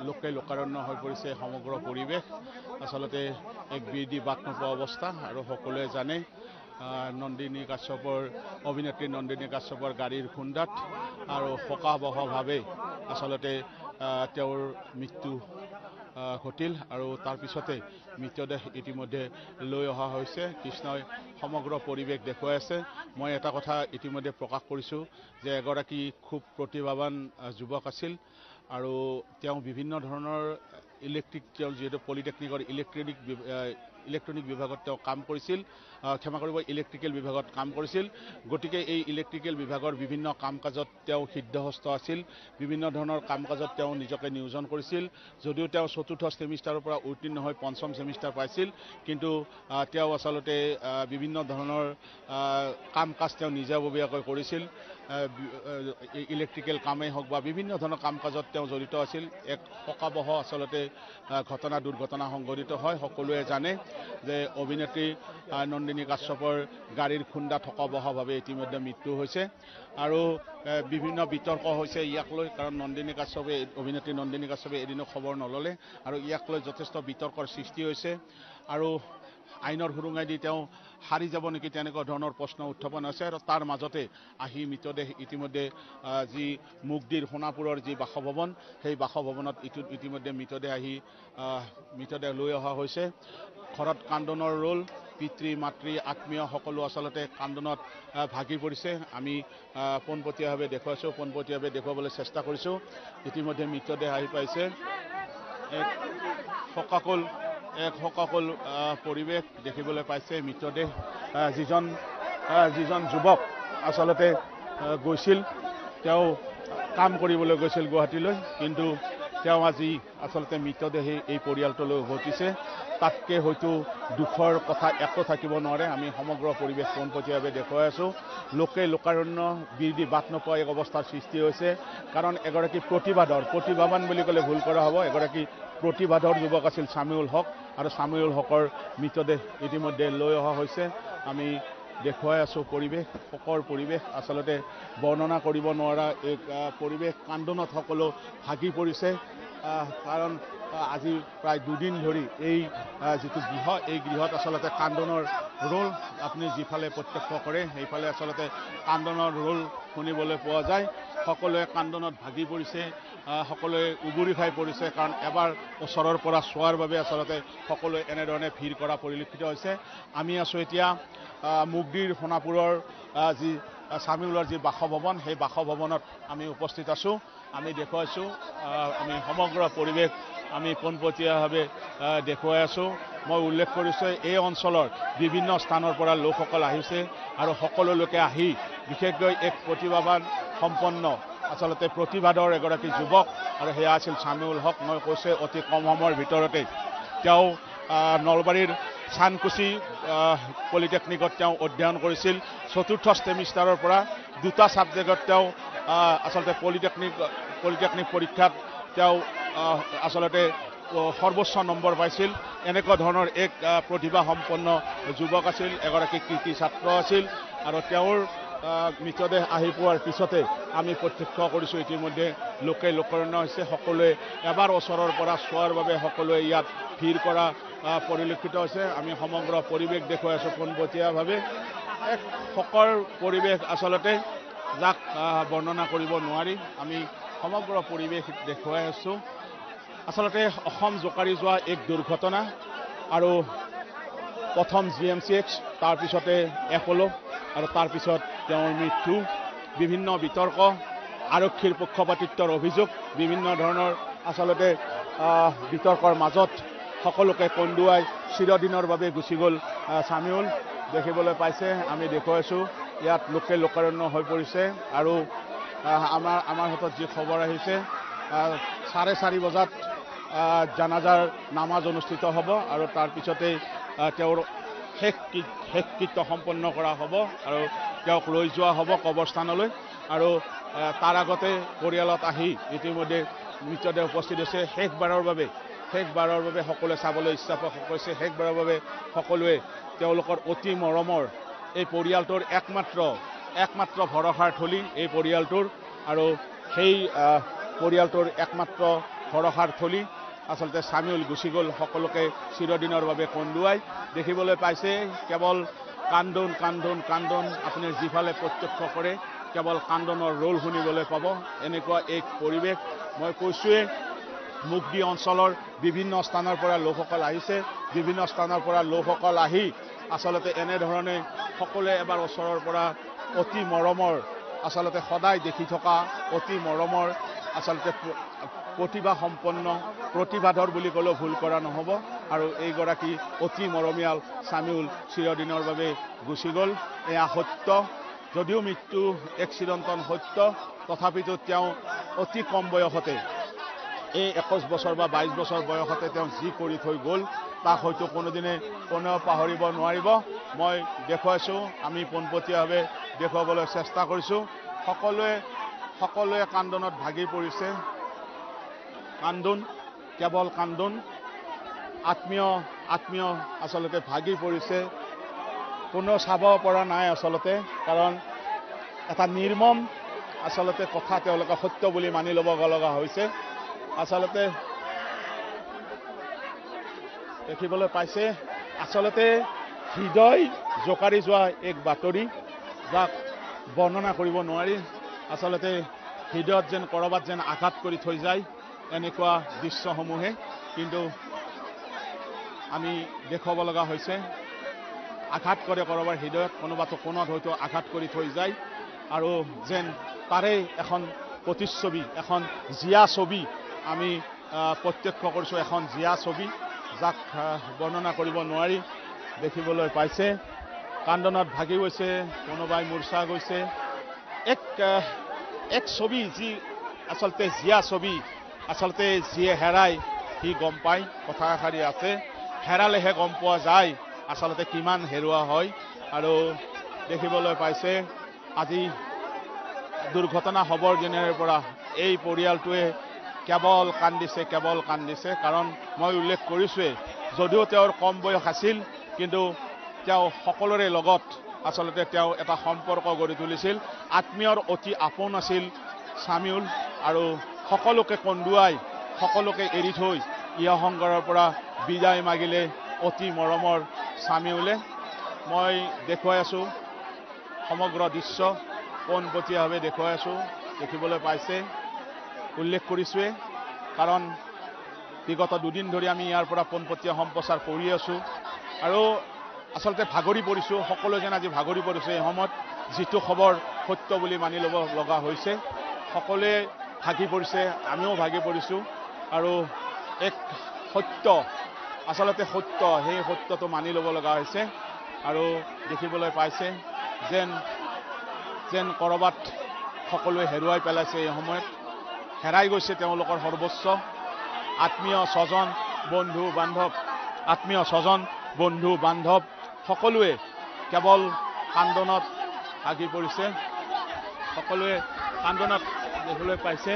লোকে লোকাৰণ্য হৈ পৰিছে সমগ্ৰ পৰিৱেশ আচলতে এক বিধি বাট নোপোৱা অৱস্থা আৰু সকলোৱে জানে নন্দিনী কাশ্যপৰ অভিনেত্ৰী নন্দিনী কাশ্যপৰ গাড়ীৰ খুন্দাত আৰু শোকাবহভাৱে আচলতে তেওঁৰ মৃত্যু ঘটিল আৰু তাৰ পিছতে মৃতদেহ ইতিমধ্যে লৈ অহা হৈছে কৃষ্ণই সমগ্ৰ পৰিৱেশ দেখুৱাই আছে মই এটা কথা ইতিমধ্যে প্ৰকাশ কৰিছোঁ যে এগৰাকী খুব প্ৰতিভাৱান যুৱক আছিল আৰু তেওঁ বিভিন্ন ধৰণৰ ইলেক্ট্ৰিক তেওঁ যিহেতু পলিটেকনিকৰ ইলেক্ট্ৰনিক বিভাগত তেওঁ কাম কৰিছিল ক্ষমা কৰিব ইলেক্ট্ৰিকেল বিভাগত কাম কৰিছিল গতিকে এই ইলেক্ট্ৰিকেল বিভাগৰ বিভিন্ন কাম কাজত তেওঁ সিদ্ধহস্ত আছিল বিভিন্ন ধৰণৰ কাম কাজত তেওঁ নিজকে নিয়োজন কৰিছিল যদিও তেওঁ চতুৰ্থ সেমিষ্টাৰৰ পৰা উত্তীৰ্ণ হৈ পঞ্চম সেমিষ্টাৰ পাইছিল কিন্তু তেওঁ আচলতে বিভিন্ন ধৰণৰ কাম কাজ তেওঁ নিজাববীয়াকৈ কৰিছিল ইলেক্ট্ৰিকেল কামেই হওক বা বিভিন্ন ধৰণৰ কাম কাজত তেওঁ জড়িত আছিল এক শোকাবহ আচলতে ঘটনা দুৰ্ঘটনা সংঘটিত হয় সকলোৱে জানে যে অভিনেত্ৰী নন্দিনী কাশ্যপৰ গাড়ীৰ খুন্দা শোকাবহভাৱে ইতিমধ্যে মৃত্যু হৈছে আৰু বিভিন্ন বিতৰ্ক হৈছে ইয়াক লৈ কাৰণ নন্দিনী কাশ্যপে অভিনেত্ৰী নন্দিনী কাশ্যপে এদিনো খবৰ নল'লে আৰু ইয়াক লৈ যথেষ্ট বিতৰ্কৰ সৃষ্টি হৈছে আৰু আইনৰ সুৰুঙাই দি তেওঁ হাৰি যাব নেকি তেনেকুৱা ধৰণৰ প্ৰশ্ন উত্থাপন হৈছে আৰু তাৰ মাজতে আহি মৃতদেহ ইতিমধ্যে যি মুগদীৰ সোণাপুৰৰ যি বাসভৱন সেই বাসভৱনত ইতিমধ্যে মৃতদেহ লৈ অহা হৈছে ঘৰত কান্দোনৰ ৰোল পিতৃ মাতৃ আত্মীয় সকলো আচলতে কান্দোনত ভাগি পৰিছে আমি পোনপটীয়াভাৱে দেখুৱাবলৈ চেষ্টা কৰিছোঁ ইতিমধ্যে মৃতদেহ আহি পাইছে এক শোকাকুল পৰিৱেশ দেখিবলৈ পাইছে মৃতদেহ যিজন যুৱক আচলতে গৈছিল তেওঁ কাম কৰিবলৈ গৈছিল গুৱাহাটীলৈ কিন্তু তেওঁ আজি আচলতে মৃতদেহে এই পৰিয়ালটোলৈ উভতিছে তাতকৈ হয়তো দুখৰ কথা একো থাকিব নোৱাৰে আমি সমগ্ৰ পৰিৱেশ পোনপটীয়াভাৱে দেখুৱাই আছোঁ লোকে লোকাৰণ্য বিধি বাট নোপোৱা এক অৱস্থাৰ সৃষ্টি হৈছে কাৰণ এগৰাকী প্ৰতিভাৱান বুলি ক'লে ভুল কৰা হ'ব এগৰাকী প্ৰতিবাদৰ যুৱক আছিল ছামিউল হক আৰু ছামিউল হকৰ মৃতদেহ ইতিমধ্যে লৈ অহা হৈছে আমি দেখুৱাই আছোঁ শোকৰ পৰিৱেশ আচলতে বৰ্ণনা কৰিব নোৱাৰা এক পৰিৱেশ কান্দোনত সকলো ভাগি পৰিছে কাৰণ আজি প্ৰায় দুদিন ধৰি এই যিটো গৃহ এই গৃহত আচলতে কান্দোনৰ ৰোল আপুনি যিফালে প্ৰত্যক্ষ কৰে সেইফালে আচলতে কান্দোনৰ ৰোল শুনিবলৈ পোৱা যায় সকলোৱে কান্দোনত ভাগি পৰিছে সকলোৱে উগুৰি খাই পৰিছে কাৰণ এবাৰ ওচৰৰ পৰা চোৱাৰ বাবে আচলতে সকলোৱে এনেধৰণে ভিৰ কৰা পৰিলক্ষিত হৈছে আমি আছোঁ এতিয়া মুগদীৰ সোণাপুৰৰ যি ছামিউলৰ যি বাসভৱন সেই বাসভৱনত আমি উপস্থিত আছোঁ আমি দেখুৱাইছোঁ আমি সমগ্ৰ পৰিৱেশ আমি পোনপটীয়াভাৱে দেখুৱাই আছোঁ মই উল্লেখ কৰিছোঁ এই অঞ্চলৰ বিভিন্ন স্থানৰ পৰা লোকসকল আহিছে আৰু সকলো লোকে আহি বিশেষকৈ এক প্ৰতিভাৱান সম্পন্ন আচলতে প্ৰতিবাদৰ এগৰাকী যুৱক আৰু সেয়া আছিল ছামিউল হক মই কৈছোঁ অতি কম সময়ৰ ভিতৰতে তেওঁ নলবাৰীৰ চানকুচি পলিটেকনিকত তেওঁ অধ্যয়ন কৰিছিল চতুৰ্থ সেমিষ্টাৰৰ পৰা দুটা ছাবজেক্টত তেওঁ আচলতে পলিটেকনিক পৰীক্ষাত তেওঁ আচলতে সৰ্বোচ্চ নম্বৰ পাইছিল এনেকুৱা ধৰণৰ এক প্ৰতিভা সম্পন্ন যুৱক আছিল এগৰাকী কৃতি ছাত্ৰ আছিল আৰু তেওঁৰ মৃতদেহ আহি পোৱাৰ পিছতে আমি প্ৰত্যক্ষ কৰিছোঁ ইতিমধ্যে লোকে লোকাৰণ্য হৈছে সকলোৱে এবাৰ ওচৰৰ পৰা চোৱাৰ বাবে সকলোৱে ইয়াত ভিৰ কৰা পৰিলক্ষিত হৈছে আমি সমগ্ৰ পৰিৱেশ দেখুৱাই আছোঁ পোনপটীয়াভাৱে এক শোকৰ পৰিৱেশ আচলতে যাক বৰ্ণনা কৰিব নোৱাৰি আমি সমগ্ৰ পৰিৱেশ দেখুৱাই আছোঁ আচলতে অসম জোকাৰি যোৱা এক দুৰ্ঘটনা আৰু প্ৰথম GMCH তাৰপিছতে এপ'ল' আৰু তাৰপিছত তেওঁৰ মৃত্যু বিভিন্ন বিতৰ্ক আৰক্ষীৰ পক্ষপাতিত্বৰ অভিযোগ বিভিন্ন ধৰণৰ আচলতে বিতৰ্কৰ মাজত সকলোকে কন্দুৱাই চিৰদিনৰ বাবে গুচি গ'ল ছামিউল দেখিবলৈ পাইছে আমি দেখুৱাইছোঁ ইয়াত লোকে লোকাৰণ্য হৈ পৰিছে আৰু আমাৰ হাতত যি খবৰ আহিছে 4:30 বজাত জানাজাৰ নামাজ অনুষ্ঠিত হ'ব আৰু তাৰপিছতেই তেওঁৰ শেষ কৃত্য সম্পন্ন কৰা হ'ব আৰু তেওঁক লৈ যোৱা হ'ব কবৰস্থানলৈ আৰু তাৰ আগতে পৰিয়ালত আহি ইতিমধ্যে মৃতদেহ উপস্থিত হৈছে শেষবাৰৰ বাবে সকলোৱে চাবলৈ ইচ্ছা প্ৰকাশ কৰিছে শেষবাৰৰ বাবে সকলোৱে তেওঁলোকৰ অতি মৰমৰ এই পৰিয়ালটোৰ একমাত্ৰ ভৰসাৰ থলী এই পৰিয়ালটোৰ আৰু সেই পৰিয়ালটোৰ একমাত্ৰ ভৰসাৰ থলী আচলতে চামিউল গুচি গ'ল সকলোকে চিৰদিনৰ বাবে কন্দুৱাই দেখিবলৈ পাইছে কেৱল কান্দোন কান্দোন কান্দোন আপুনি যিফালে প্ৰত্যক্ষ কৰে কেৱল কান্দোনৰ ৰোল শুনিবলৈ পাব এনেকুৱা এক পৰিৱেশ মই কৈছোৱে মুগদি অঞ্চলৰ বিভিন্ন স্থানৰ পৰা লোকসকল আহিছে বিভিন্ন স্থানৰ পৰা লোকসকল আহি আচলতে এনেধৰণে সকলোৱে এবাৰ ওচৰৰ পৰা অতি মৰমৰ আচলতে সদায় দেখি থকা অতি মৰমৰ আচলতে প্ৰতিভা সম্পন্ন প্ৰতিভাধৰ বুলি ক'লেও ভুল কৰা নহ'ব আৰু এইগৰাকী অতি মৰমীয়াল চামিউল চিৰদিনৰ বাবে গুচি গ'ল এয়া সত্য যদিও মৃত্যু এক চিৰন্তন সত্য তথাপিতো তেওঁ অতি কম বয়সতে এই 21 বছৰ বা 22 বছৰ বয়সতে তেওঁ যি কৰি থৈ গ'ল তাক হয়তো কোনোদিনে কোনেও পাহৰিব নোৱাৰিব মই দেখুৱাইছোঁ আমি পোনপটীয়াভাৱে দেখুৱাবলৈ চেষ্টা কৰিছোঁ সকলোৱে কান্দোনত ভাগি পৰিছে কান্দোন কেৱল কান্দোন আত্মীয় আচলতে ভাগি পৰিছে কোনো চাব পৰা নাই আচলতে কাৰণ এটা নিৰ্মম আচলতে কথা তেওঁলোকে সত্য বুলি মানি ল'ব লগা হৈছে আচলতে দেখিবলৈ পাইছে আচলতে হৃদয় জোকাৰি যোৱা এক বাতৰি যাক বৰ্ণনা কৰিব নোৱাৰি আচলতে হৃদয়ত যেন কৰবাত যেন আঘাত কৰি থৈ যায় এনেকুৱা দৃশ্যসমূহে কিন্তু আমি দেখুৱাব লগা হৈছে আঘাত কৰে কৰবাৰ হৃদয়ত কোনোবাটো কোণত হয়তো আঘাত কৰি থৈ যায় আৰু যেন তাৰে এখন প্ৰতিচ্ছবি এখন জিয়া ছবি আমি প্ৰত্যক্ষ কৰিছোঁ এখন জিয়া ছবি যাক বৰ্ণনা কৰিব নোৱাৰি দেখিবলৈ পাইছে কান্দোনত ভাগি গৈছে কোনোবাই মূৰ্ছা গৈছে এক ছবি যি আচলতে জিয়া ছবি আচলতে যিয়ে হেৰায় সি গম পায় কথা এষাৰি আছে হেৰালেহে গম পোৱা যায় আচলতে কিমান হেৰুৱা হয় আৰু দেখিবলৈ পাইছে আজি দুৰ্ঘটনা হ'বৰ দিনৰ পৰা এই পৰিয়ালটোৱে কেৱল কান্দিছে কাৰণ মই উল্লেখ কৰিছোৱে যদিও তেওঁৰ কম বয়স আছিল কিন্তু তেওঁ সকলোৰে লগত আচলতে তেওঁ এটা সম্পৰ্ক গঢ়ি তুলিছিল আত্মীয়ৰ অতি আপোন আছিল চামিউল আৰু সকলোকে কন্দুৱাই সকলোকে এৰি থৈ ইহসংগৰৰ পৰা বিদায় মাগিলে অতি মৰমৰ চামিউলে মই দেখুৱাই আছোঁ সমগ্ৰ দৃশ্য পোনপটীয়াভাৱে দেখুৱাই আছোঁ দেখিবলৈ পাইছে উল্লেখ কৰিছোৱে কাৰণ বিগত দুদিন ধৰি আমি ইয়াৰ পৰা পোনপটীয়া সম্প্ৰচাৰ কৰি আছোঁ আৰু আচলতে ভাগৰি পৰিছোঁ সকলো যেন আজি ভাগৰি পৰিছে এই সময়ত যিটো খবৰ সত্য বুলি মানি ল'ব লগা হৈছে সকলোৱে ভাগি পৰিছে আমিও ভাগি পৰিছোঁ আৰু এক সত্য আচলতে সত্য সেই সত্যটো মানি ল'ব লগা হৈছে আৰু দেখিবলৈ পাইছে যেন কৰবাত সকলোৱে হেৰুৱাই পেলাইছে এই সময়ত হেৰাই গৈছে তেওঁলোকৰ সৰ্বোচ্চ আত্মীয় স্বজন বন্ধু বান্ধৱ সকলোৱে কেৱল কান্দোনত ভাগি পৰিছে সকলোৱে কান্দোনত দেখিবলৈ পাইছে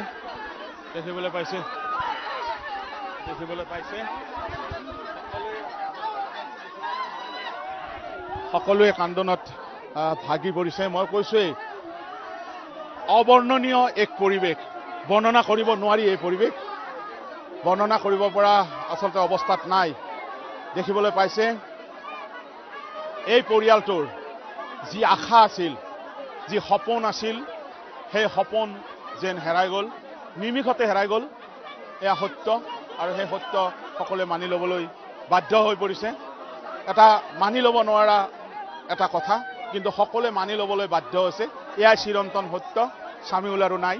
সকলোৱে কান্দোনত ভাগি পৰিছে মই কৈছোৱেই অবৰ্ণনীয় এক পৰিৱেশ বৰ্ণনা কৰিব নোৱাৰি এই পৰিৱেশ বৰ্ণনা কৰিব পৰা আচলতে অৱস্থাত নাই দেখিবলৈ পাইছে এই পৰিয়ালটোৰ যি আশা আছিল যি সপোন আছিল সেই সপোন যেন হেৰাই গ'ল নিমিষতে হেৰাই গ'ল এয়া সত্য আৰু সেই সত্য সকলোৱে মানি ল'বলৈ বাধ্য হৈ পৰিছে এটা মানি ল'ব নোৱাৰা এটা কথা কিন্তু সকলোৱে মানি ল'বলৈ বাধ্য হৈছে এয়াই চিৰন্তন সত্য চামিউল আৰু নাই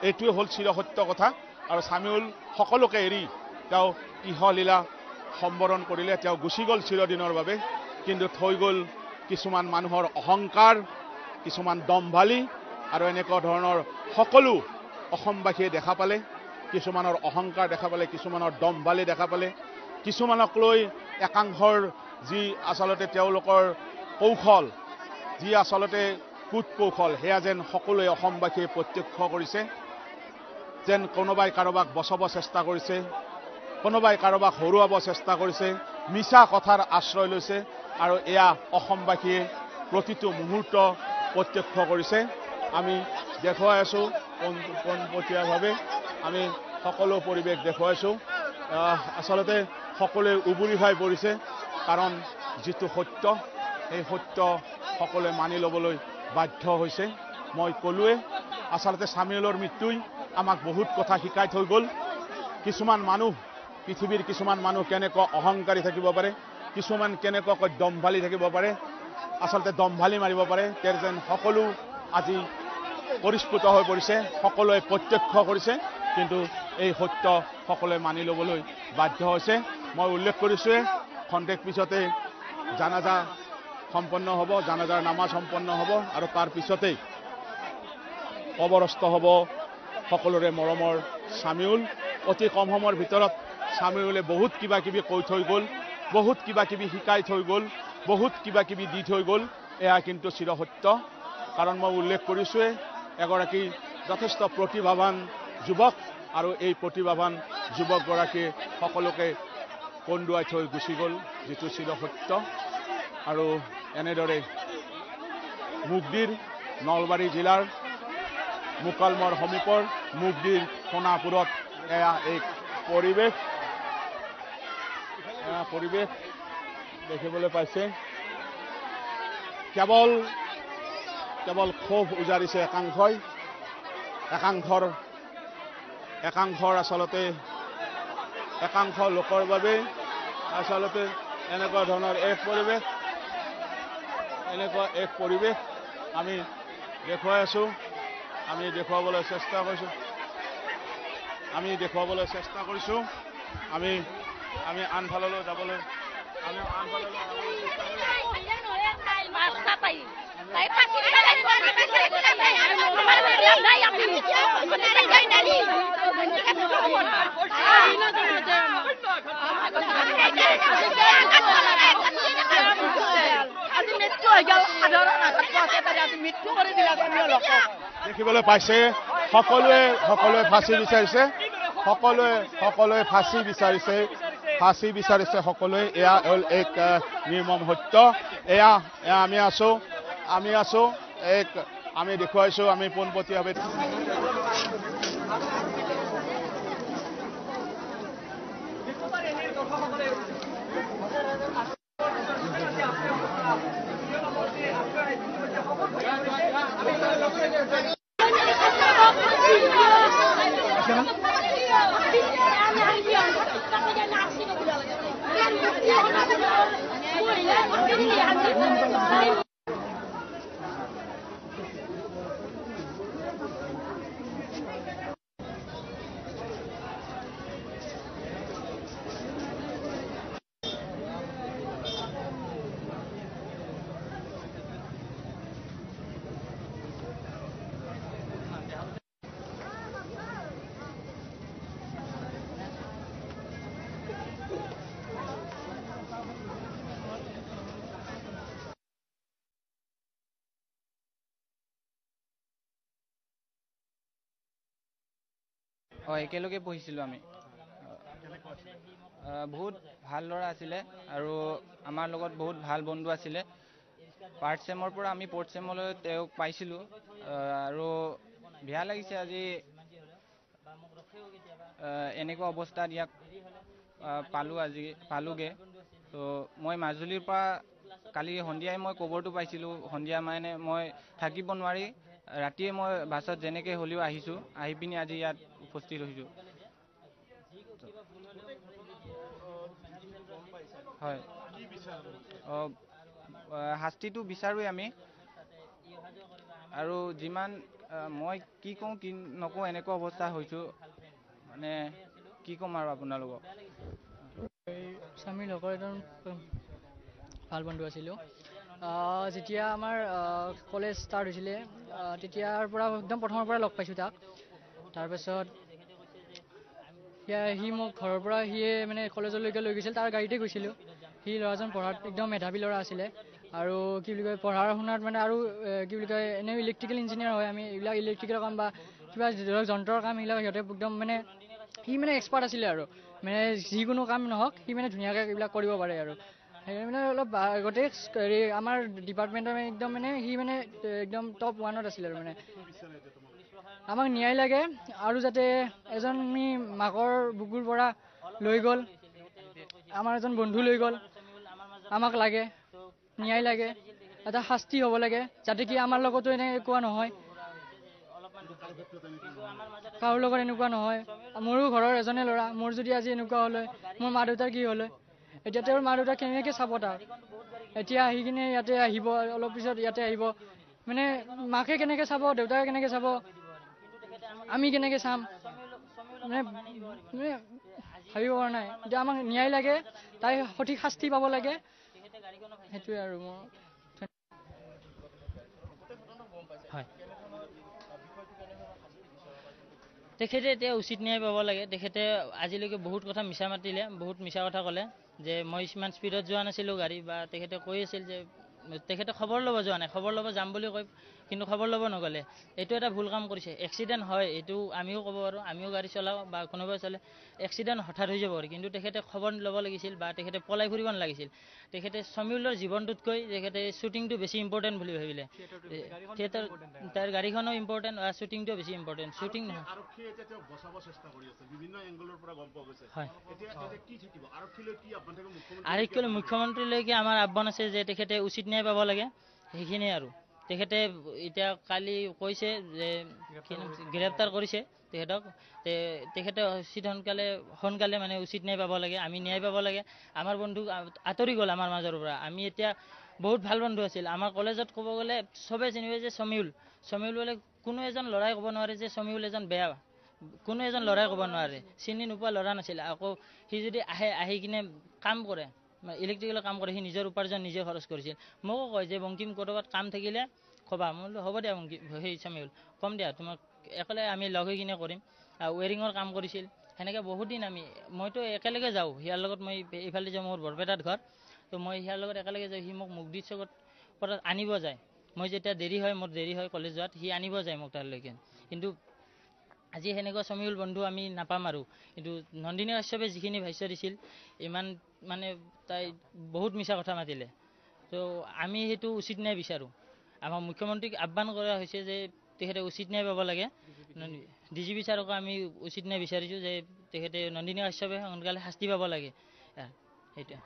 এইটোৱে হ'ল চিৰসত্য কথা আৰু চামিউল সকলোকে এৰি তেওঁ ইহলীলা সম্বৰণ কৰিলে তেওঁ গুচি গ'ল চিৰদিনৰ বাবে কিন্তু থৈ গ'ল কিছুমান মানুহৰ অহংকাৰ কিছুমান দম্ভালি আৰু এনেকুৱা ধৰণৰ সকলো অসমবাসীয়ে দেখা পালে কিছুমানৰ অহংকাৰ দেখা পালে কিছুমানৰ দম্ভালি দেখা পালে কিছুমানক লৈ একাংশৰ যি আচলতে তেওঁলোকৰ কৌশল যি আচলতে কূটকৌশল সেয়া যেন সকলোৱে অসমবাসীয়ে প্ৰত্যক্ষ কৰিছে যেন কোনোবাই কাৰোবাক বচাব চেষ্টা কৰিছে কোনোবাই কাৰোবাক হৰুৱাব চেষ্টা কৰিছে মিছা কথাৰ আশ্ৰয় লৈছে আৰু এয়া অসমবাসীয়ে প্ৰতিটো মুহূৰ্ত প্ৰত্যক্ষ কৰিছে আমি দেখুৱাই আছোঁ পোনপটীয়াভাৱে আমি সকলো পৰিৱেশ দেখুৱাইছোঁ আচলতে সকলোৱে উবুৰি খাই পৰিছে কাৰণ যিটো সত্য এই সত্য সকলোৱে মানি ল'বলৈ বাধ্য হৈছে মই ক'লোৱে আচলতে চামিউলৰ মৃত্যুই আমাক বহুত কথা শিকাই থৈ গ'ল কিছুমান মানুহ পৃথিৱীৰ কিছুমান মানুহ কেনেকৈ অহংকাৰী থাকিব পাৰে কিছুমান কেনেকৈ দম্ভালি থাকিব পাৰে আচলতে দম্ভালি মাৰিব পাৰে তেওঁৰ যেন সকলো আজি পৰিস্ফুট হৈ পৰিছে সকলোৱে প্ৰত্যক্ষ কৰিছে কিন্তু এই সত্য সকলোৱে মানি ল'বলৈ বাধ্য হৈছে মই উল্লেখ কৰিছোৱে খন্তেক পিছতে জানাজা সম্পন্ন হ'ব জানাজাৰ নামাজ সম্পন্ন হ'ব আৰু তাৰ পিছতে কবৰস্থ হ'ব সকলোৰে মৰমৰ চামিউল অতি কম সময়ৰ ভিতৰত চামিউলে বহুত কিবা কিবি কৈ থৈ গ'ল বহুত কিবা কিবি শিকাই থৈ গ'ল বহুত কিবা কিবি দি থৈ গ'ল এয়া কিন্তু চিৰসত্য কাৰণ মই উল্লেখ কৰিছোৱে এগৰাকী যথেষ্ট প্ৰতিভাৱান যুৱক আৰু এই প্ৰতিভাৱান যুৱকগৰাকীয়ে সকলোকে কন্দুৱাই থৈ গুচি গ'ল যিটো চিৰসত্য আৰু এনেদৰে মুগদীৰ নলবাৰী জিলাৰ মুকালমৰ সমীপৰ মুগদীৰ সোণাপুৰত এয়া এক পৰিৱেশ দেখিবলৈ পাইছে কেৱল ক্ষোভ উজাৰিছে একাংশৰ আচলতে একাংশ লোকৰ বাবে আচলতে এনেকুৱা ধৰণৰ এক পৰিৱেশ আমি দেখুৱাই আছোঁ আমি দেখুৱাবলৈ চেষ্টা কৰিছোঁ আমি আনফাললৈ যাবলৈ দেখিবলৈ পাইছে সকলোৱে ফাঁচি বিচাৰিছে সকলোৱে ফাঁচি বিচাৰিছে সকলোৱে এয়া হ'ল এক নিৰ্মম সত্য এয়া আমি আছো আমি দেখুৱাইছোঁ আমি পোনপটীয়াভাৱে একেলগে পঢ়িছিলোঁ আমি বহুত ভাল ল'ৰা আছিলে আৰু আমাৰ লগত বহুত ভাল বন্ধু আছিলে পাৰ্ট চেমৰ পৰা আমি ফ'ৰ্থ চেমলৈ তেওঁক পাইছিলোঁ আৰু বেয়া লাগিছে আজি এনেকুৱা অৱস্থাত ইয়াক পালোগে তো মই মাজুলীৰ পৰা কালি সন্ধিয়াই মই খবৰটো পাইছিলোঁ সন্ধিয়া মানে মই থাকিব নোৱাৰি ৰাতিয়ে মই বাছত যেনেকৈ হ'লেও আহিছোঁ আহি পিনি আজি ইয়াত উপস্থিত হৈছোঁ হয় শাস্তিটো বিচাৰোঁৱে আমি আৰু যিমান মই কি কওঁ কি নকওঁ এনেকুৱা অৱস্থা হৈছোঁ মানে কি ক'ম আৰু আপোনালোকক স্বামীৰ লগৰ এজন ভাল বন্ধু আছিলোঁ যেতিয়া আমাৰ কলেজ ষ্টাৰ্ট হৈছিলে তেতিয়াৰ পৰা একদম প্ৰথমৰ পৰা লগ পাইছোঁ তাক তাৰপাছত সি মোক ঘৰৰ পৰা সিয়ে মানে কলেজলৈকে লৈ গৈছিল তাৰ গাড়ীতে গৈছিলোঁ সি ল'ৰাজন পঢ়াত একদম মেধাৱী ল'ৰা আছিলে আৰু কি বুলি কয় পঢ়া শুনাত মানে আৰু কি বুলি কয় এনেও ইলেক্ট্ৰিকেল ইঞ্জিনিয়াৰ হয় আমি এইবিলাক ইলেক্ট্ৰিকেল কাম বা কিবা যন্ত্ৰৰ কাম এইবিলাক সিহঁতে একদম মানে সি মানে এক্সপাৰ্ট আছিলে আৰু মানে যিকোনো কাম নহওক সি মানে ধুনীয়াকৈ এইবিলাক কৰিব পাৰে আৰু সেই মানে অলপ গোটেই আমাৰ ডিপাৰ্টমেণ্টৰ একদম মানে সি মানে একদম টপ 1ত আছিলে আৰু মানে আমাক ন্যায় লাগে আৰু যাতে এজনী মাকৰ বুকুৰ পৰা লৈ গ'ল, আমাৰ এজন বন্ধু লৈ গ'ল, আমাক লাগে ন্যায় লাগে, এটা শাস্তি হ'ব লাগে যাতে কি আমাৰ লগতো এনেকুৱা নহয়, কাৰো লগত এনেকুৱা নহয়। মোৰো ঘৰৰ এজনে ল'ৰা, মোৰ যদি আজি এনেকুৱা হ'লে মোৰ মা দেউতাৰ কি হ'লে, এতিয়া তেওঁৰ মা দেউতাক কেনেকৈ চাব, তাক এতিয়া আহি কিনে ইয়াতে আহিব, অলপ পিছত ইয়াতে আহিব, মানে মাকে কেনেকৈ চাব, দেউতাকে কেনেকৈ চাব, আমি কেনেকৈ চাম, মানে ভাবিব পৰা নাই। এতিয়া আমাক ন্যায় লাগে, তাই সঠিক শাস্তি পাব লাগে, সেইটোৱে আৰু মোৰ। হয়, তেখেতে এতিয়া উচিত ন্যায় পাব লাগে। তেখেতে আজিলৈকে বহুত কথা মিছা মাতিলে, বহুত মিছা কথা ক'লে যে মই ইমান স্পীডত যোৱা নাছিলোঁ গাড়ী, বা তেখেতে কৈ আছিল যে তেখেতে খবৰ ল'ব যোৱা নাই, খবৰ ল'ব যাম বুলি কৈ কিন্তু খবৰ ল'ব নগ'লে। এইটো এটা ভুল কাম কৰিছে। এক্সিডেণ্ট হয়, এইটো আমিও ক'ব পাৰোঁ, আমিও গাড়ী চলাওঁ বা কোনোবাই চলে, এক্সিডেণ্ট হঠাৎ হৈ যাব পাৰে, কিন্তু তেখেতে খবৰ ল'ব লাগিছিল বা তেখেতে পলাই ফুৰিব নালাগিছিল। তেখেতে সমীউলৰ জীৱনটোতকৈ তেখেতে শ্বুটিংটো বেছি ইম্পৰ্টেণ্ট বুলি ভাবিলে। থিয়েটাৰ তাৰ গাড়ীখনো ইম্পৰ্টেণ্ট, শ্বুটিংটো বেছি ইম্পৰ্টেণ্ট। শ্বুটিং নহয়, হয়, আৰক্ষীলৈ মুখ্যমন্ত্ৰীলৈকে আমাৰ আহ্বান আছে যে তেখেতে উচিত ন্যায় পাব লাগে, সেইখিনিয়ে আৰু। তেখেতে এতিয়া কালি কৈছে যে গ্ৰেপ্তাৰ কৰিছে তেখেতক, তেখেতে উচিত সোনকালে মানে উচিত ন্যায় পাব লাগে, আমি ন্যায় পাব লাগে। আমাৰ বন্ধু আঁতৰি গ'ল আমাৰ মাজৰ পৰা, আমি এতিয়া বহুত ভাল বন্ধু আছিল। আমাৰ কলেজত ক'ব গ'লে চবেই চিনি পায় যে সমীউল বোলে কোনো এজন ল'ৰাই ক'ব নোৱাৰে যে সমীউল এজন বেয়া, কোনো এজন ল'ৰাই ক'ব নোৱাৰে, চিনি নোপোৱা ল'ৰা নাছিল। আকৌ সি যদি আহি কিনে কাম কৰে, ইলেক্ট্ৰিকেলৰ কাম কৰে, সি নিজৰ উপাৰ্জন নিজে খৰচ কৰিছিল। মোকো কয় যে বংকিম ক'ৰবাত কাম থাকিলে ক'বা, মই বোলো হ'ব দিয়া বংকিম, সেই সমীউল কম দিয়া তোমাক, একেলগে আমি লগ হৈ কিনে কৰিম। ৱেৰিঙৰ কাম কৰিছিল, সেনেকৈ বহুত দিন মইতো একেলগে যাওঁ সিয়াৰ লগত, মই এইফালে যাওঁ, মোৰ বৰপেটাত ঘৰ, তো মই সিয়াৰ লগত একেলগে যাওঁ। সি মোক মুগদী চকত পৰা আনিব যায়, মই যেতিয়া মোৰ দেৰি হয় কলেজ যোৱাত, সি আনিব যায় মোক তালৈকে। কিন্তু আজি সেনেকুৱা সমীউল বন্ধু আমি নাপাম আৰু। কিন্তু নন্দিনী কাশ্যপে যিখিনি ভাষ্য দিছিল, ইমান মানে তাই বহুত মিছা কথা মাতিলে, তো আমি সেইটো উচিত ন্যায় বিচাৰোঁ। আমাৰ মুখ্যমন্ত্ৰীক আহ্বান কৰা হৈছে যে তেখেতে উচিত ন্যায় পাব লাগে। DGP ছাৰকো আমি উচিত ন্যায় বিচাৰিছোঁ যে তেখেতে নন্দিনী কাশ্যপে সোনকালে শাস্তি পাব লাগে, সেইটোৱে।